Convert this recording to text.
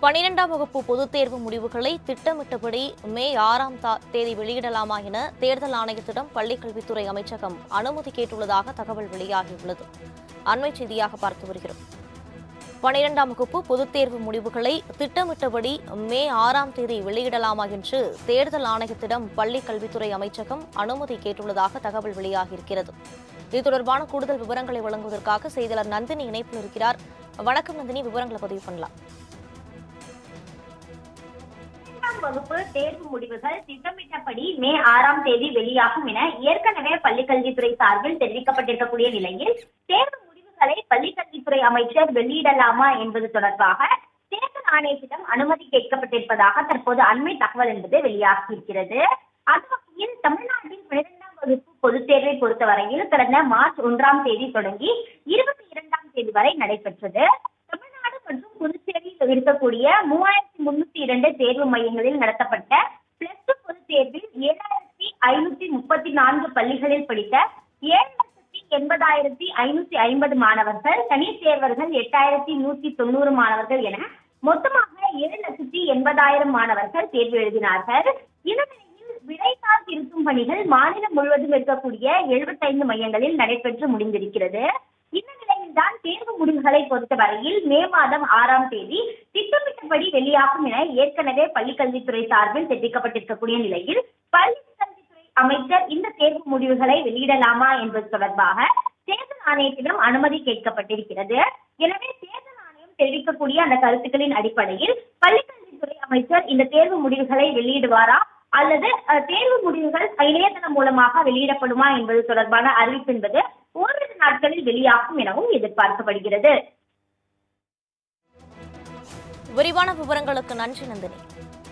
12ஆம் வகுப்பு பொதுத் தேர்வு முடிவுகளை திட்டமிட்டபடி மே 6ஆம் தேதி வெளியிடலாமா என தேர்தல் ஆணையத்திடம் பள்ளிக்கல்வித்துறை அமைச்சகம் அனுமதி கேட்டுள்ளதாக தகவல் வெளியாகியுள்ளது. அண்மைச் செய்தியாக பார்த்து வருகிறோம். 12ஆம் வகுப்பு பொதுத் தேர்வு முடிவுகளை திட்டமிட்டபடி மே 6ஆம் தேதி வெளியிடலாமா என்று தேர்தல் ஆணையத்திடம் பள்ளிக்கல்வித்துறை அமைச்சகம் அனுமதி கேட்டுள்ளதாக தகவல் வெளியாகியிருக்கிறது. இது தொடர்பான கூடுதல் விவரங்களை வழங்குவதற்காக செய்தியாளர் நந்தினி இணைப்பில் இருக்கிறார். வணக்கம் நந்தினி, விவரங்களை பதிவு பண்ணலாம். வகுப்பு தேர்வு முடிவுகள் திட்டமிட்டபடி மே 6ஆம் தேதி வெளியாகும் என ஏற்கனவே பள்ளிக்கல்வித்துறை சார்பில் தெரிவிக்கப்பட்டிருக்கக்கூடிய நிலையில் தேர்வு முடிவுகளை பள்ளிக்கல்வித்துறை அமைச்சர் வெளியிடலாமா என்பது தொடர்பாக தேர்தல் ஆணையத்திடம் அனுமதி கேட்கப்பட்டிருப்பதாக தற்போது அண்மை தகவல் என்பது வெளியாகியிருக்கிறது. அந்த வகையில் தமிழ்நாட்டின் 12ஆம் வகுப்பு பொதுத் தேர்வை பொறுத்தவரையில் கடந்த மார்ச் 1ஆம் தேதி தொடங்கி 22ஆம் தேதி வரை நடைபெற்றது. தமிழ்நாடு மற்றும் புதுச்சேரியில் இருக்கக்கூடிய 3302 தேர்வு மையங்களில் நடத்தப்பட்ட பிளஸ் 2 பொதுத் தேர்வில் 7534 பள்ளிகளில் படித்த 7,80,550 மாணவர்கள், தனித் தேர்வர்கள் 8,190 மாணவர்கள் என மொத்தமாக 7,80,000 மாணவர்கள் தேர்வு எழுதினார்கள். இந்த நிலையில் விடைத்தாள் திருத்தும் பணிகள் மாநிலம் முழுவதும் இருக்கக்கூடிய 75 மையங்களில் நடைபெற்று முடிந்திருக்கிறது. இந்த நிலையில்தான் தேர்வு முடிவுகளை பொறுத்தவரையில் மே மாதம் 6ஆம் தேதி திட்டமிட்டபடி வெளியாகும் என ஏற்கனவே பள்ளிக்கல்வித்துறை சார்பில் தெரிவிக்கப்பட்டிருக்கக்கூடிய நிலையில் பள்ளிக்கல்வித்துறை அமைச்சர் இந்த தேர்வு முடிவுகளை வெளியிடலாமா என்பது தொடர்பாக தேர்தல் ஆணையத்திடம் அனுமதி கேட்கப்பட்டிருக்கிறது. எனவே தேர்தல் ஆணையம் தெரிவிக்கக்கூடிய அந்த கருத்துக்களின் அடிப்படையில் பள்ளிக்கல்வித்துறை அமைச்சர் இந்த தேர்வு முடிவுகளை வெளியிடுவாரா அல்லது தேர்வு முடிவுகள் இணையதளம் மூலமாக வெளியிடப்படுமா என்பது தொடர்பான அறிவிப்பு என்பது ஓரிரு நாட்களில் வெளியாகும் எனவும் எதிர்பார்க்கப்படுகிறது. விரிவான விவரங்களுக்கு நன்றி நந்தினி.